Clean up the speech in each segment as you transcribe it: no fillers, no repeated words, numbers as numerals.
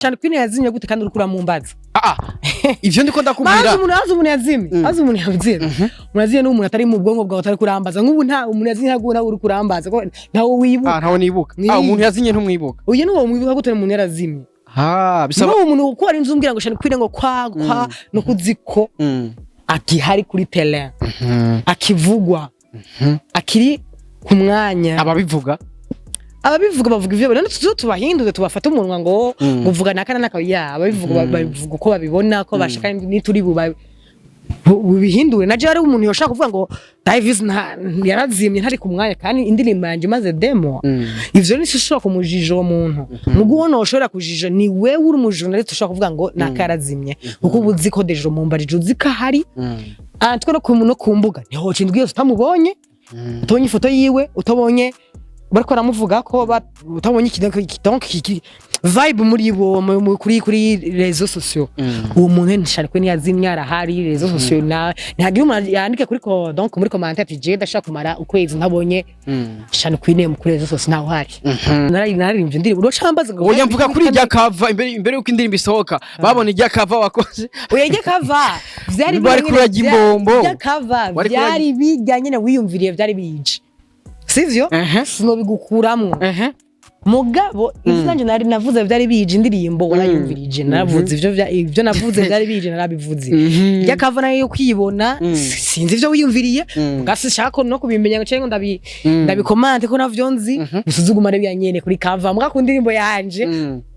cyane kwine yazimye gute kandi urukura mu mbaza ivyo ndiko ndakubwira azi umuntu yazimye azi umuntu yazimye umuntu yazimye n'umuntu atari mu bwonko bwawe atari kurambaza nk'ubu nta umuntu yazimye ntago uri kurambaza ko ntawo wibuka ntawo nibuka umuntu yazimye ntumwibuka uyu ni uwo mwibuka gute umuntu yarazimye bisaba umuntu ukora inzu umbwira ngo cyane kwine ngo kwa no kuziko akihari kuri tele akivugwa akiri ku mwanya ababivuga bavuga ivyo none tubahinduze tubafata umunwa ngo uvuga nakana nakaya ababivuga babivuga uko babibona ko bashaka ni turi bubihindure naje ari umuntu yoshaka kuvuga ngo Davis yarazimye ntari ku mwanya kandi indirimbo yanje maze demo ivyo ni sishobora kumujija uwo muntu mugubona ushobora kujija ni wewe uri umujournalist ushaka kuvuga ngo nakarazimye kuko ubuzi ko dejo mumbarije uzika hari twe no kumbuga niho cindwi yose utamubonye utabonye ifoto yiwe utabonye bariko ramuvuga ko utabonye donc vibe muri bo kuri réseaux sociaux uwo muntu nshaka ko yazimye arahari réseaux sociaux ntagira umuntu yandike kuri donc muri commentaire ati je ndashaka kumara ukwezi ntabonye shana kwine mu kuri réseaux sociaux naho hari naririmbye indirimbo urocambaza ngo oya mvuga kuri irya cover imbere yuko indirimbo isohoka babona irya cover wakoze oya irya cover vyari bari kurajya imbombo irya cover byari bijyanye na wiyumviriye byari bije sivyo sinobigukuramwo mugabo ivyanje nari navuze byari bije indirimbo warayumvirije navuze ivyo navuze byari bije narabivuze ya kavana yo kwibona sinzi ivyo wiyumviriye gasi shaka no kubimenya ngo ndabikomante ko navyo nzi usuzugumare byanyene kuri kava muga ku ndirimbo yanje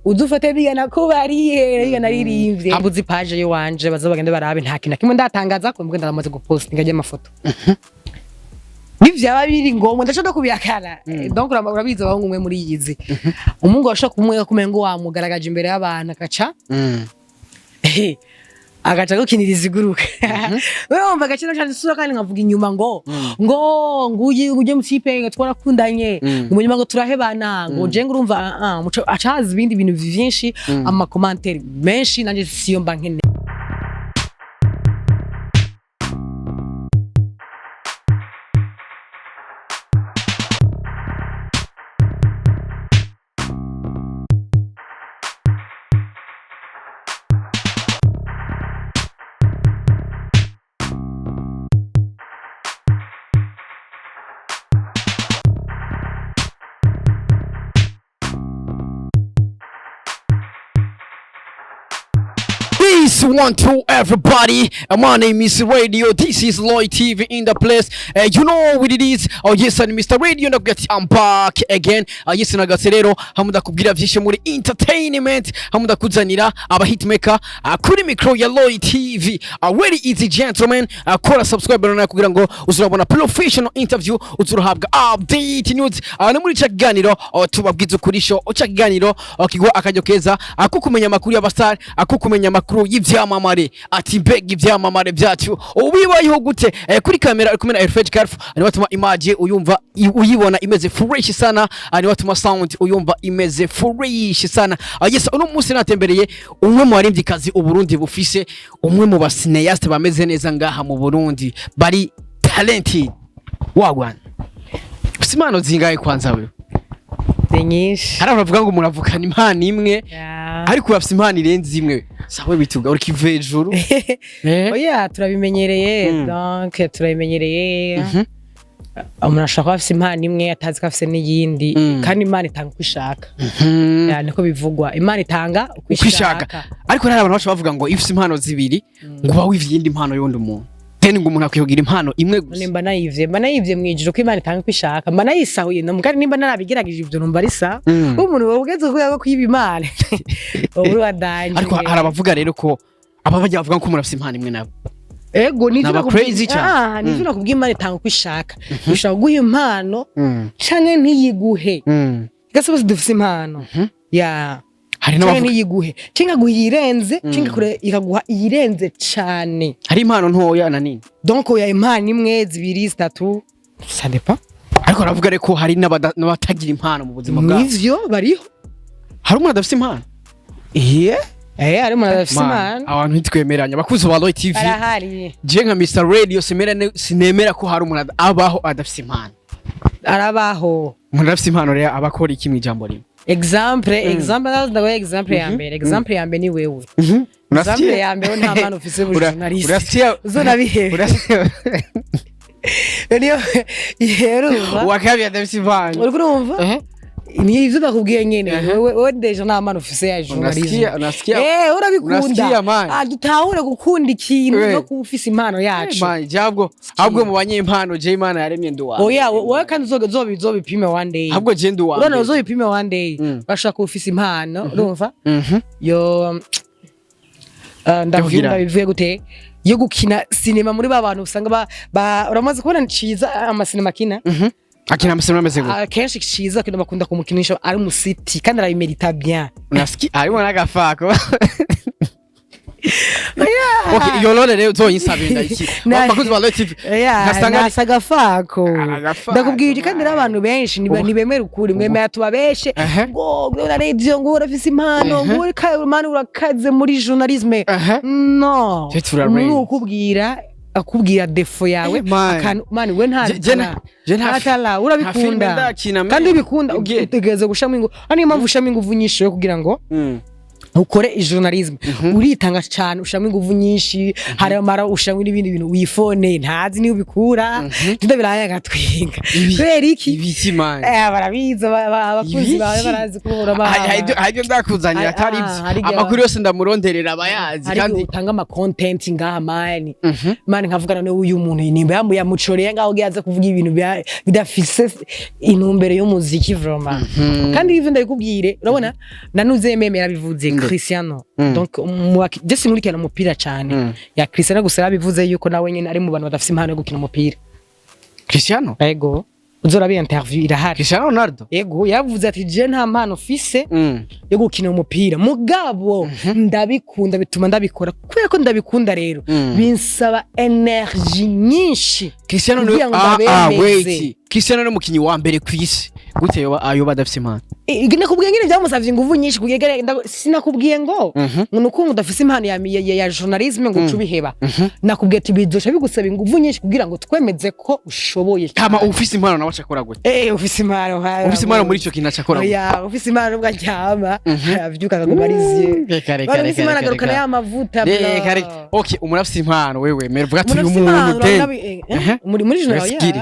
udufate bigana ko bariye biga naririmbye abuzi page yo wanje bazobagende barabe nta kintu kimwe ndatangaza ko mbwe ndaramaze gupostinga aje amafoto Nivyaba biri ngombwa ndashaka kubiyakana donc urabiza abahungu mwe muri yizi umungu washaka kumwe kumengo wamugaragaje imbere y'abantu akaca agaca gukiniriza iguruka wewe wumva gacino cyane sura kandi nkavuga inyuma ngo uje mu kipe twarakundanye umunyuma ngo turahebana ngo je ngurumva acaza ibindi bintu byinshi ama commentaire menshi nanje siyo mba nkene One, two, everybody. My name is Radio. This is Loy TV in the place. You know what it is. Oh yes, and Mr. Radio. I'm back again. Yes, nagaserero. Hamuda kubwira vyinshi muri entertainment. Hamuda kuzanira aba hitmaker. Kuri micro ya Loy TV. Very easy gentlemen. Kora subscribe na kugira ngo uzurabona professional interview. Uzurahabwa update news. Na muri cyaganiro tubabwiza kuri show. Cyaganiro kigwa akajyo keza. Akukumenya makuru y'abastar. Akukumenya makuru y'ivyamamare ati mbega ivyamamare byacu ubibayeho gute kuri kamera ari kumena Airfage Carf ari batuma image uyibona imeze fresh sana ari batuma sound uyumva imeze fresh sana yes uno munsi natembereye umwe mu barimvyi kazi uburundi bufise umwe mu basineyaste bameze neza ngaha mu Burundi bari talented wagwan simano zingaye kwanza wewe nyinshi hari abavuga ngo muravukana impano imwe ariko urafise impano irenze imwe sawe bituga uri kivejuru oya turabimenyereye donc turabimenyereye umuntu ashaka afise impano imwe atazi ko afise n'iyindi kandi imana itanga uko ishaka niko bivugwa imana itanga uko ishaka ariko hari abantu bavuga ngo ifise impano zibiri ngo ba wivye impano y'undi umuntu teni ngo umuntu akwiyogira impano imwe gusa nimba nayivye mwijiro ko imana itanga uko ishaka mba nayisahuye namugari nimba narabigerageje ivyo numva risa umuntu wogeze kuyaga kwiba imana uri wadanje ariko hari abavuga rero ko ababajya bavuga ko umuntu afise impano imwe nabo ego nivyo crazy cyane nivyo nakubwiye imana itanga uko ishaka ishaka guha impano canke ntiyiguhe gasubose dufise impano ya hari n'abavuga yiguhe kinga guhirenze kinga kure ikaguha irenze cyane hari impano ntoya na nini donc oya impano imwe zibiri zitatu ça dépend ariko aravuga reko hari n'abatagira impano mu buzima bwabo nivyo bariho hari umuntu adafite impano hari umuntu adafite impano abantu ntitwemeranya bakuze ba Loy TV arahari je nka Mr Radio sinemera ko hari umuntu abaho adafite impano arabaho umuntu adafite impano rero abakora iki mu ijambo rimwe example ndawe example ya mbere example ya mbere ni wewe example ya mbere nta mpano ufise buri journalist uzonabihera niyo yerumva wakabya ndabisivanye uri kurumva ni ivyo nakubwiye nyene wewe deja nta mpano ufise ya journalism urabikunda dutahure gukunda ikintu no kufisa impano yacu jabwo ahubwo mu banyempano je Imana yaremye nduwa oya wowe kandi zobipime one day ahubwo je nduwa urana uzobipime one day bashaka kufisa impano urumva yo ndavuga bivuye gute yo gukina cinema muri babantu usanga uramaze kubona nciza amasinema kina akina amasema ameze gute kenshi ciza kandi bakunda kumukinisha ari musiti kandi arabimerita bien naski arimo nagafako okay yolole rero zoyinsabinda iki bakuzi ba TV nasagafako ndakubwije kandi abantu benshi nibemera ukuri mwemera tubabeshe ngo na radio ngo urafise impano ngo uri kayo urakaze muri journalisme no akubwira defo yawe mani we nta urabikunda kandi ubikunda utegeze gushamo ingo ani mpamvu ushamo inguvu nyinshi yo kugira ngo ukore journalism uritanga cyane ushamo inguvu nyinshi hari amara ushamo n'ibindi bintu wifone ntazi ni ubikura ndabiraya gatwinga bera iki ibiki man barabiza abakunzi bawe barazi kuhora ba hayyo ndakuzanira atari amakuru yose ndamuronderera abayazi kandi utanga ama content ngaha mani mani nkavugana no uyu muntu nimba yamucoreye ngaho giyaza kuvuga ibintu bidafise intumbere y'umuziki vraiment kandi ivyo ndabikubwire urabona nanuze memera bivuze Cristiano donc je sinurikana umupira cyane ya Cristiano gusa yabivuze yuko nawe nyene ari mu bantu badafise impano yo gukina umupira Cristiano ego uzorabi interview irahari Cristiano Ronaldo ego yavuze ati je nta mpano fise yo gukina umupira mugabo ndabikunda bituma ndabikora kubera ko ndabikunda rero binsaba energy nyinshi Cristiano wait Cristiano no mukinyi wa mbere kwisi gute yoba adafise impano nakubwiye ngene byamusavye inguvu nyinshi kugegere sinakubwiye ngo nuko udafise impano ya journalism ngo cubiheba nakubwiye ati bizoca bigusaba inguvu nyinshi kugira ngo twemeze ko ushoboye kama ufise impano nawe acakora gute ufise impano muri ico kintu acakora oya ufise impano bwa cyama avyuka kagumarizie kare ufise impano agarukana ya mavuta kare okay umuntu afise impano wewe mervuga ati uyu muntu muri journalism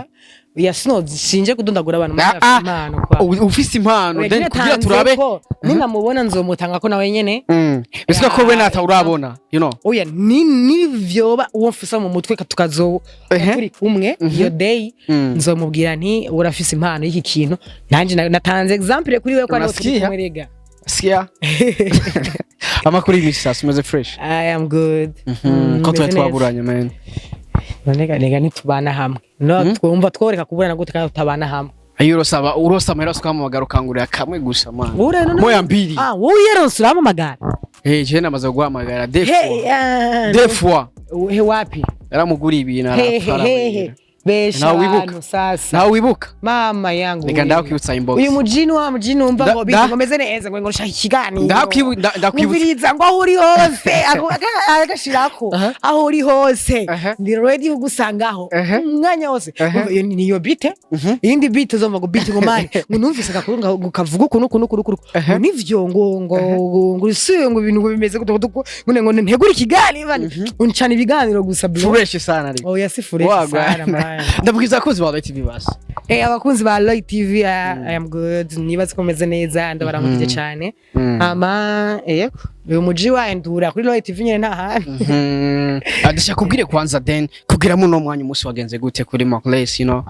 yasino sinje kudondagura abantu muri impano kwa ufise impano then kugira turabe ninamubona nzomutanga ko nawe nyene bisika ko we nata urabona you know oya ni vyoba uwo mfisa mu mutwe tukazo turi kumwe iyo day nzomubwira nti urafise impano y'iki kintu nanje natanze example kuri wewe ko ari kumwerega sikia amakuru y'imishasa umeze fresh I am good ko twaburanye man nega nitubana hamwe no twumva tworeka kuburana gute kandi tutabana hamwe urosa amahera ukamamagara ukangurira kamwe gusa man moya mbiri wowe yeronse uramamagara je namaze guhamagara defwa wapi yaramugura ibintu arafara Beshano sasa. Na wibuka. Mama yangu. Nikanda kwibutsa inbox. Uyu mujini umva ngo bintu ngomeze neza ngo nshaka ikigani. Ndakwibutsa ngo aho uri hose agashirako. Aho uri hose. Ndi ready kugusangaho. Umwanya wose. Niyo bite? Indi bite uzomva ngo bite ngo mani. Ngo numvise gakurunga gukavuga kuno. Nivyo ngo usuye ngo ibintu bimeze gutuko ngo ntegura ikigani bani. Uncana ibiganiro gusa bro. Fresh sana ari. Oya si fresh sana. Ndabwiza abakunzi ba Light TV basi. Abakunzi ba Light TV I am good. Nibaze komeze neza ndabaramukije cyane. Uyu muji wa endura kuri Light TV nyene nta hantu. Adashaka kubwire kwanza then kugira mu no mwanya umunsi wagenze gute kuri Markles you know.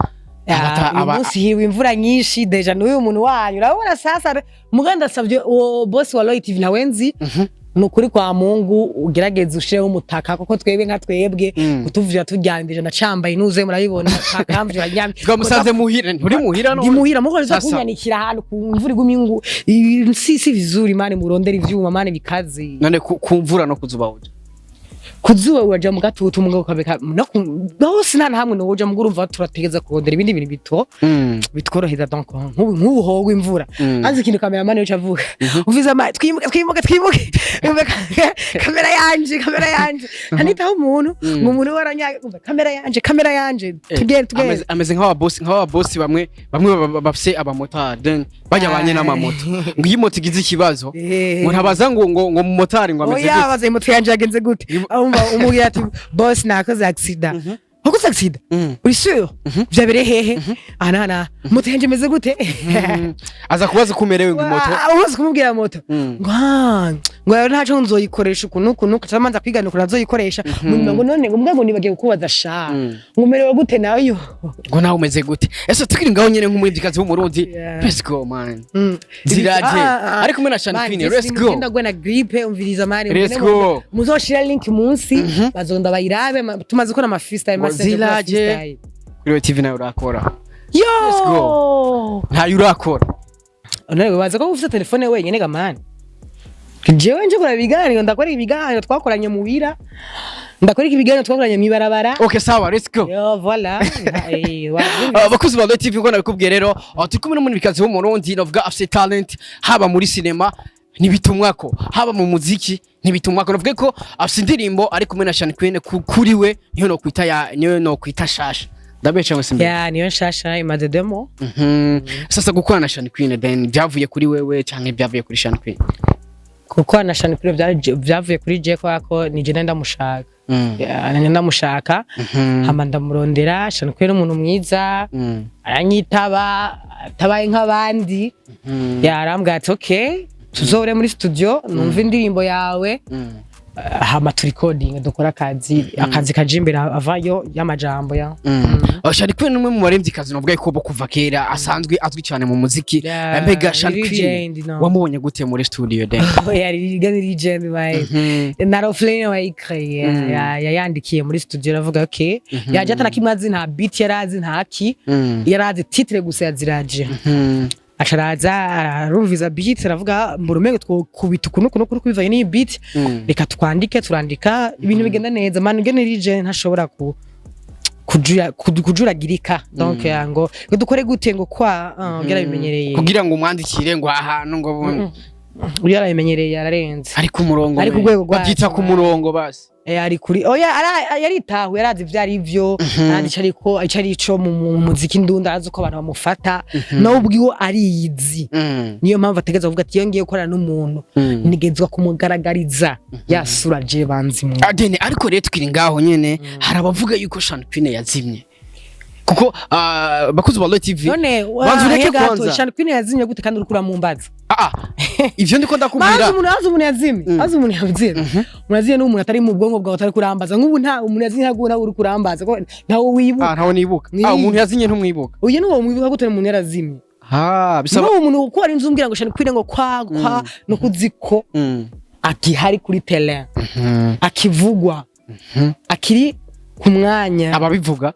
Umunsi hiwe imvura nyinshi deja n'uyu muntu wanyu urabona sasa muganda savye boss wa Light TV nawenzi. Nukuri kwa Mungu ugerageze ushireho umutaka koko twebwe nka twebwe utuvira tujyandije ndacambaye nuze murabibona akamvira nyamye twamusanze muhira nturi muhira no muhira muko reza kunyanikira ahantu ku mvura igumingu sisi vizuri mane murondera ivyuma mane bikaze none kumvura no kuzuba uje kuzuba waja mu gatutu umugabo kabeka bose nta hamwe no woja mugurumva turategeza kurondera ibindi bintu bito bitworoheza donc nk'ubu howe imvura anzi ikintu cameraman yo cavuga uviza ama twimuke kamera yanje anitaho umuntu umuntu waranya kamera yanje tugende ameze nk'aba boss bamwe bafise abamotari then bajya banye n'amamoto ngo iyi moto igize ikibazo ngo ntabaza ngo mu motari ngo ameze gute oya baza moto yanje yagenze gute umubwira ati boss nakoze accident wakoze accident uri sûr byabereye hehe ana moto yanje imeze gute aza kubaza kumerewe ngo moto abaza kumubwira moto ngo ntaco nzoyikoresha ukuntu katamanza kwigana ukuntu azoyikoresha ngo none ngo nibagiye kukubaza sha ngo merewe gute nayo ngo nawe umeze gute ese tukiri ngaho nyene nk'umurindikazi w'umurundi let's go man ziraje ariko mena Channy Queen let's go ndagwe na gripe umviriza mari let's go muzoshira link munsi bazonda bayirabe tumaze ko na freestyle ziraje kuri TV nayo urakora let's go ntayo urakora nawe baza ko ufite telefone wenyene gamani jewe nje kora ibiganiro ndakora ibiganiro twakoranye mu bira ndakora ibiganiro twakoranye mu ibarabara okay sawa let's go yo voilà bakuzi ba TV ngo nabikubwiye rero turi kumwe n'umunikazi w'umurundi novuga afite talent haba muri cinema nibitumwako haba mu muziki nibitumwako novuga ko afite indirimbo ari kumwe na Channy Queen kuri we niyo no kwita shasha ndabecha ngo simbe niyo shasha imaze demo sasa gukora na Channy Queen then byavuye kuri wewe canke byavuye kuri Channy Queen kuko na Channy Queen byavuye kuri je kwako nije ndamushaka ndamushaka hama ndamurondera Channy Queen umuntu mwiza aranyitaba tabaye nk'abandi yarambwira ati okay tuzore muri studio numva indirimbo yawe hama tu recording dukora akazi kajimbere avayo y'amajambo ya Channy Queen numwe mu baremvyi kazi novuga ko bo kuva kera asanzwe azwi cyane mu muziki mbega Channy Queen wamubonye gute muri studio den yari legend by naroflene wayikriye yayandikiye muri studio ravuga okay yaje atana kimwazi nta beat yarazi nta ki yarazi titre gusa yaziraje asharaza arumviza beat aravuga mburumengo twokubita kuno kubivaye ni beat reka turandika ibintu bigenda neza man ngene region ntashobora kujuragirika donc ngo dukore gute ngo kwa ngira bimenyereye kugira ngo umwandikire ngo ahantu ngo uyara bimenyereye yararenze ari ku murongo ari ku rwego babyita ku murongo basi ari kuri oya yaritahu yarazi vyari ivyo arandi carico mu muziki ndunda azi ko abantu bamufata no ubwiwo ariyizi niyo mpamvu ategeza kuvuga ati yongeye gukorana n'umuntu nigezwa kumugaragariza yasura je banzi adene ariko rero tukiri ngaho nyene harabavuga yuko Channy Queen yazimye kuko bakuzi ba TV none banzureke kwanza Channy Queen yazimye gute kandi urukura mu mbaza ivyo ndiko ndakubwira azi umuntu yazimye umuntu n'umuntu atari mu bwonko bwawe atari kurambaza nk'ubu nta umuntu yazimye ntabwo uri kurambaza ko ntawe wibuka ntawe nibuka umuntu yazimye ntumwibuka uye n'uwo mwibuka gute umuntu yarazimye bisaba umuntu uko ari nzumbwira ngo Channy Queen ngo kwa no kuziko akihari kuri tele akivugwa akiri ku mwanya ababivuga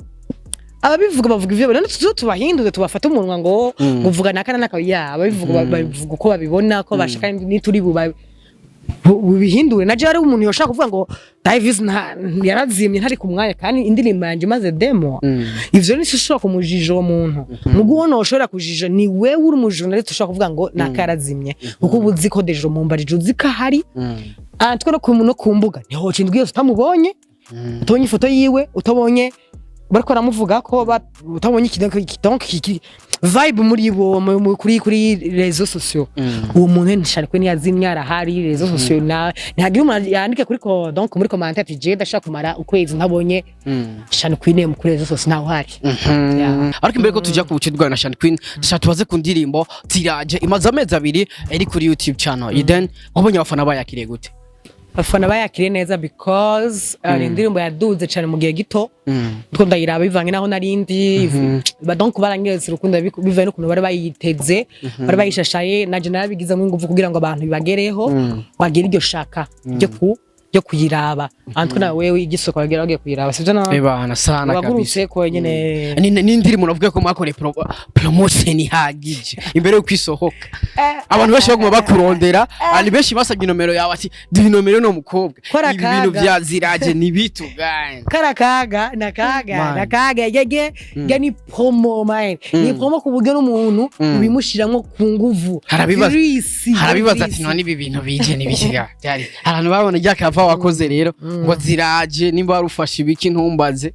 bavuga ivyo none tubahinduze tubafata umunwa ngo uvuga nakana nakabiya ababivuga uko babibona ko bashaka nituri bubihindure naje ari umuntu yoshaka kuvuga ngo Davis yarazimye ntari ku mwanya kandi indirimbo yanje maze demo ivyo ni sishobora kumujija uwo muntu nuguho no ushobora kujija ni wewe uri umujournaliste ushaka kuvuga ngo nakarazimye kuko ubuzi ko dejo mumbarije uzika hari twe no kumbuga niho cindwiye utamubonye utabonye ifoto yiwe utabonye bariko ramuvuga ko utabonye donc vibe muri bo kuri réseaux sociaux uwo muntu Channy Queen yazimye arahari réseaux sociaux ntagira umuntu yandike kuri donc muri commentaire ati je ndashaka kumara ukwezi ntabonye Channy Queen mu kuri réseaux sociaux naho hari ariko mbere ko tujya ku bucirwa na Channy Queen dushaka tubaze ku ndirimbo ziraje imaze amezi abiri iri kuri YouTube channel then wabonye abafana bayakiriye gute abafana bayakiriye neza because indirimbo yaduze cyane mu gihe gito ndiko ndayiraba bivanye naho narindi donc barangeze urukundo bivaye n'ukuntu bari bayiteze bari bayishashaye naje narabigize mu nguvu kugira ngo abantu bibagereho bagire iryo shaka yo kuyiraba antwe na wewe igisoko bagera bagiye kuyiraba sivyo na ebana sana kabisa wagurutse ko nyene n'indiri muntu avuga ko mwakore promotion ihagije imbere yo kwisohoka abantu benshi baguma bakurondera ari benshi basabye nomero yawe ati divi nomero no mukobwa ibi bintu byaziraje ni bitu gani karakaga nakaga yege gani promo man ni promo ku buryo n'umuntu bimushiramwo ku nguvu harabibaza ati none ibi bintu bije nibishiga byari abantu babona ryakava wakoze rero ngo ziraje nimba warufashe ibiki ntumbaze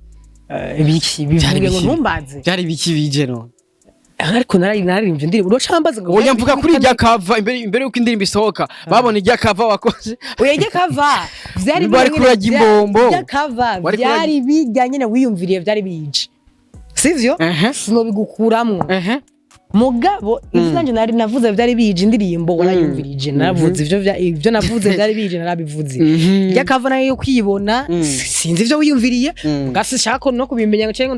ibiki bivuge ngo ntumbaze byari biki bije no ariko nararimvye ndirimbo uracambaza ngo oya mvuga kuri irya kava imbere yuko indirimbo isohoka babona irya kava wakoze oya irya kava vyari bari kurajya imbombo irya kava byari bijyanye na wiyumviriye byari bije sivyo sino bigukuramwo mugabo ivyanje nari navuze byari bije indirimbo warayumvirije navuze ivyo navuze byari bije narabivuze irya kava nayo kwibona sinzi ivyo wiyumviriye gasi shaka no kubimenya ngo cengo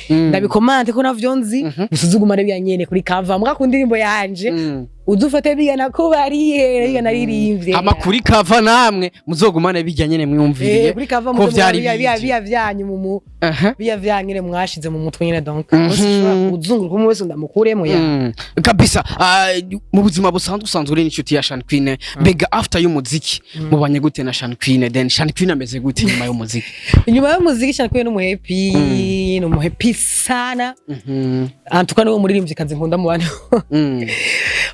ndabikomante ko navyo nzi usuzugumane byanyene kuri kava muga ku ndirimbo yanje udufate bigana ko bariye biga naririmbye amakuri kava namwe muzogumane bijyanye ne mwumviriye ko byari biya byanyu mu biya vyanyene mwashize mu mutwe nyene donc uzunguruka umwe wese ndamukuremo ya kabisa mu buzima busanzwe uri n'inshuti ya Channy Queen bega after y'umuziki mubanye gute na Channy Queen then Channy Queen ameze gute nyuma y'umuziki Channy Queen no happy sana antuka no muririmbyi kazi nkunda mu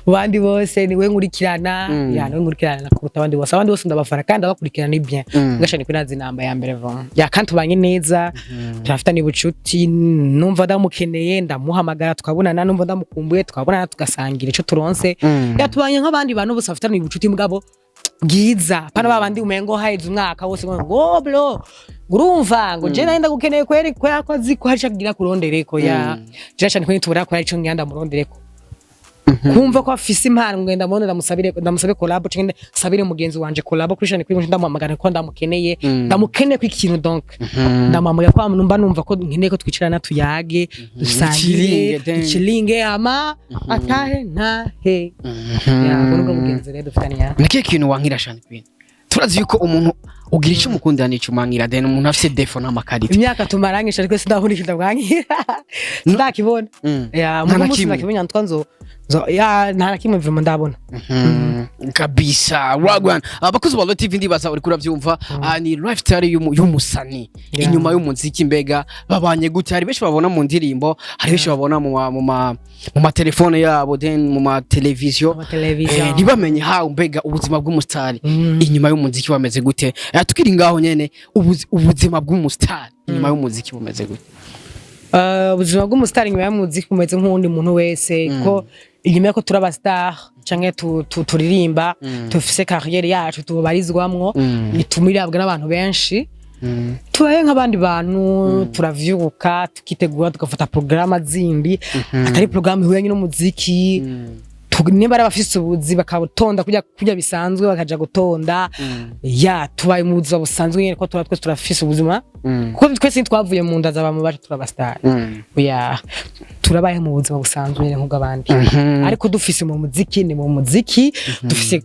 bandi bose niwe nkurikirana niwe nkurikirana kuruta abandi bose ndabafara kandi abakurikirana ni bien Channy Queen azi namba ya mbere vama ya kandi tubanye neza turafita ni bucuti numva ndamukeneye ndamuhamagara tukabonana numva ndamukumbuye tukabonana tugasangira ico turonse yatubanye nk'abandi bantu bose bafita ni bucuti mugabo bwiza pana babandi umengo haize umwaka wose ngo bro urumva ngo je naenda gukeneye kweri ko yakoze ko hacagira kurondereko ya Channy Queen tubura ko arico ngenda murondereko kumva ko afise impano ngenda mbone ndamusabe collab cyangwa sabire mugenzi wanje collab kuri Channy Queen ndamuhamagara ko ndamukeneye ko ikintu donc ndamamaga kwa numva ko nkeneye ko twicarana tuyage dusangire ikilinge ama atahe ntahe ya ngo mugenzi rero dufitanye ya nike kintu wankira Channy Queen turazi yuko umuntu ugira icyo umukundana n'icyo umangira then umuntu afise defo n'amakarita imyaka tumarangije ariko sindahurikira bwangira ndakibona ya umuntu nakibona ntwanzo ya nta kimwe vuma ndabona kabisa wagwan abakozi ba TV ndibaza uri kuravyumva ni lifestyle y'umusani inyuma y'umuziki mbega babanye gute hari benshi babona mu ndirimbo hari benshi babona mu ma telefone yabo then mu ma television ntibamenye ha mbega ubuzima bw'umusitari inyuma y'umuziki bameze gute tukiri ngaho nyene ubuzima bw'umusitari inyuma y'umuziki bumeze gute ubuzima bw'umusitari inyuma y'umuziki bumeze nk'undi muntu wese ko inyuma ko turaba star canke turirimba tufise carrière yacu tubarizwamwo itumirabwa n'abantu benshi tubaye nk'abandi bantu turavyuka tukitegura tugafata programa zindi atari programa ihuyanye n'umuziki nimba abafise ubuzi bakabutonda kujya bisanzwe bakaja gutonda ya tubaye mu buzima busanzwe nyene ko twese turafise ubuzima kuko twese twavuye mu nda z'abantu baje turabastar ya turabaye mu buzima busanzwe nyene nk'ubw'abandi ariko dufise mu muziki ni mu muziki dufise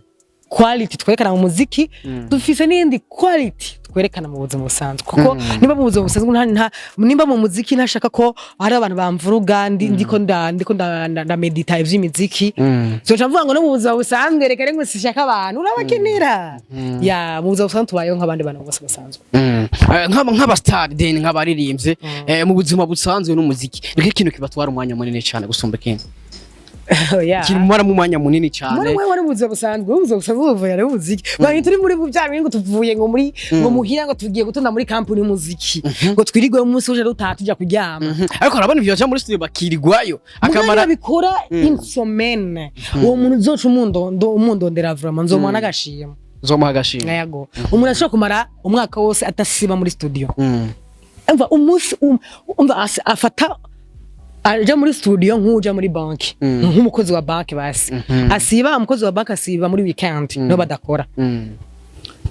quality twerekana mu muziki dufise n'indi quality twerekana mu buzima busanzwe kuko nimba mu buzima busanzwe nimba mu muziki ntashaka ko hari abantu bamvuruga ndiko nda medita ivy'imiziki so ndavuga ngo no mu buzima busanzwe reka rengwe sishaka abantu urabakenera ya mu buzima busanzwe tubayeho nk'abandi bantu bose basanzwe nk'aba star then nk'abaririmbye mu buzima busanzwe n'umuziki reka ikintu kibatwara umwanya munini cyane gusumba ikindi kimara mu mwanya munini cyane muri wari muzo busanzwe uvuye ari umuziki bari turi muri bya bintu tuvuye ngo muhira ngo tugiye gutonda muri kampuni y'umuziki ngo twirigwe umunsi uje rutatujya kuryama ariko arabana ivyo muri studio bakirigwayo akamara bikora insomene uwo muntu uzoca umundondera vraiment nzomwana agashima yego umuntu ashobora kumara umwaka wose atasiba muri studio umva umunsi afata aja muri studio nk'uja muri banki nk'umukozi wa banki basi asiba umukozi wa banki asiba muri weekend no badakora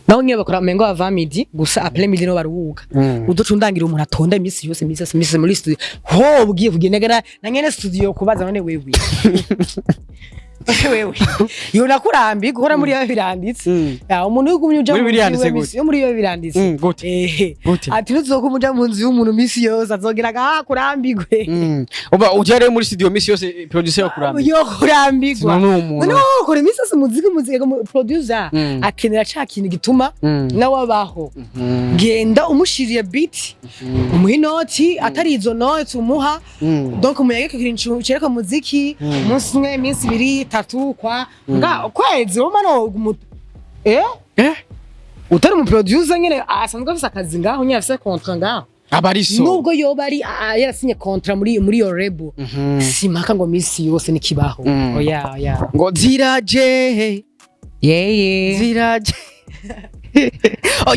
naho nyine bakora mengo ava midi gusa après midi no baruhuka udoca undangira umuntu atonda imisi yose muri studio ho ugiye kugenegera na nyene studio kubaza none wewe wewe yo nakurambi gukora muri yo biranditse umuntu ugumye uja muri yo biranditse gute ati nuzokumuja mu nzu y'umuntu misi yose azogera kurambigwe uba ujare muri studio misi yose producer yo kurambigwa yo kurambigwa no kore misi yose muziki producer akenera ca kintu gituma nawe abaho genda umushiriye beat umuhinoti atari izo notes umuha donc umuyage kirinchu cereka muziki umunsi umwe iminsi ibiri tatu kwa kwezi umano utari mu producer nyene asanzwe afise akazi ngaho nyine afise contrat ngaho abariso nubwo yoba ari yarasinye contrat muri yo label simaka ngo misi yose nikibaho oya ngo ziraje ziraje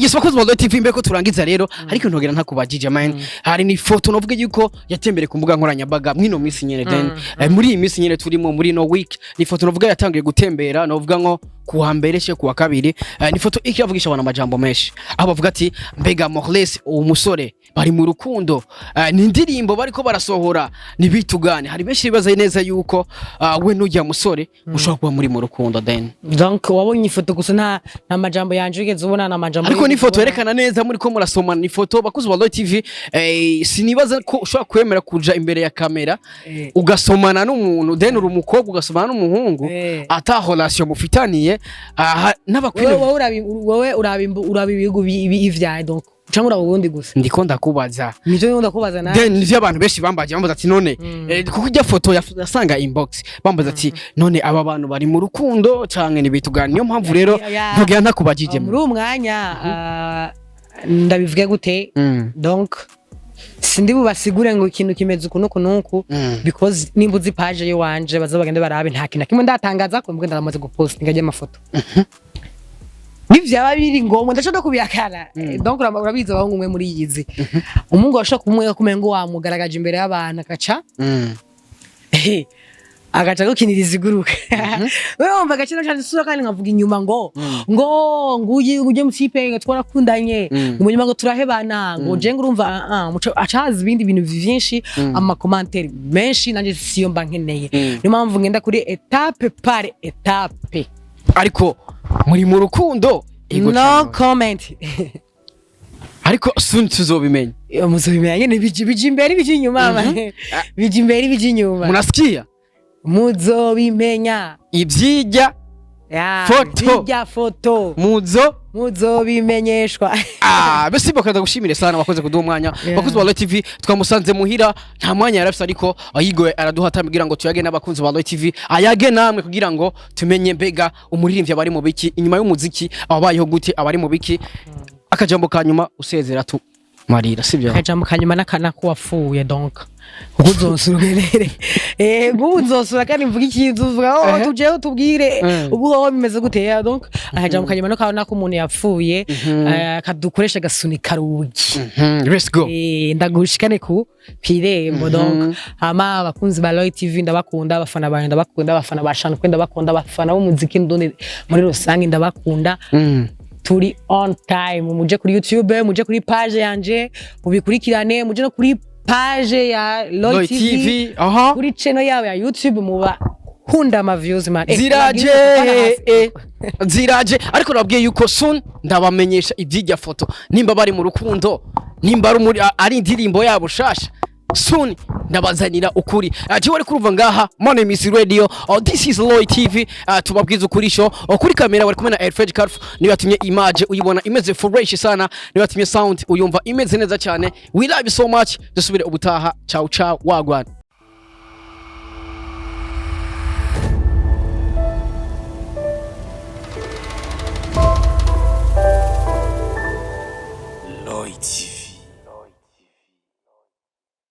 yes bakoze Mafoto TV mbeko turangiza rero ariko ntogera ntakubajije man hari ni foto novuga yuko yatembere ku mbuga nkoranyambaga mwino misi nyene then muri iyi misi nyene turimo muri no week ni foto novuga yatangiye gutembera novuga nko kuwa mbere cyo kuwa kabiri ni foto ikiyavugisha abantu amajambo menshi aho bavuga ati mbega Morles umusore bari mu rukundo ni indirimbo bariko barasohora ni bitugane hari benshi bibaza neza yuko we n'ujya musore ushobora kuba muri mu rukundo then donc wabonye ifoto gusa nta majambo yanje ugeze ubona na majambo ariko ni foto yerekana neza muri ko murasoma ni foto bakuze Mafoto TV sinibaza ko ushobora kwemera kuja imbere ya kamera ugasomana n'umuntu then uri umukobwa ugasomana n'umuhungu ata relation mufitaniye n'abakwino wowe urabibigo ivyayo donc cyangwa urabundi gusa ndiko ndakubaza nivyo ndakubaza nawe then nivyo abantu benshi bambaje bambaza ati none kuko ijya foto yasanga inbox bambaza ati none aba bantu bari mu rukundo canke nibitugana niyo mpamvu rero ntugera ntakubajije muri umwanya ndabivuge gute donc sindi bubasigure ngo ikintu kimeze ukuntu nuku because nimbuzi page yo wanje baza bagende barabe nta kintu kimwe ndatangaza ko mbwe ndamaze gupost ngaje amafoto nivyaba biri ngombwa ndacho kubiyakana donc urabiza abahungu mwe muri yizi umungu washaka kumwe kumengo wamugaragaje imbere y'abantu akaca agaca gukiniriza iguruka wewe wumva gaciro cyane sura kandi nkavuga inyuma ngo uje mutipe twarakundanye umunyuma ngo turahebana ngo je ngurumva acaza ibindi bintu byinshi ama commentaire menshi nanje siyo mba nkeneye niyo mpamvu ngenda kuri etape par etape ariko muri mu rukundo no comment ariko soon tuzobimenya muzobimenya nyene biji imbere biji inyuma biji imbere biji inyuma munasikia muzobimenya ivyijya foto muzobimenyeshwa bese bakada gushimire sana bakoze kuduha umwanya bakoze Mafoto TV twamusanze muhira nta mwanya yarafise ariko ayigoye araduha tambira ngo tuyage n'abakunzi ba Mafoto TV ayage namwe kugira ngo tumenye mbega umuririmbyi abari mu biki inyuma y'umuziki ababayeho gute abari mu biki akajambo kanyuma usezera tu marira sibyo akajambo kanyuma nakana ko wafuye donc uzonsurugerere uzonsura kandi mvuga ikintu uvuga tujeho tubwire ubuho bimeze gute ya donc akajambo kanyuma no kabona ko umuntu yapfuye akadukoresha gasunika rugi let's go ndagushikane ku pirembo donc ama abakunzi ba Mafoto TV ndabakunda abafana bawe ndabakunda abafana ba Channy ndabakunda abafana b'umuziki ndone muri rusange ndabakunda turi on time muje kuri YouTube muje kuri page yanje mubikurikirane muje no kuri page ya Mafoto TV kuri channel yawe ya YouTube muba hunda ama views man ziraje ariko nabwiye yuko soon ndabamenyesha ivyijya foto nimba bari mu rukundo nimba ari indirimbo yabo shasha soon ndabazanira ukuri aje wari kuruva ngaha My name is Radio this is Mafoto TV tubabwiza ukuri show kuri kamera wari kumena Airfred Carf nibatumye image uyibona imeze fresh sana nibatumye sound uyumva imeze neza cyane we love you so much dusubire ubutaha ciao ciao wagwan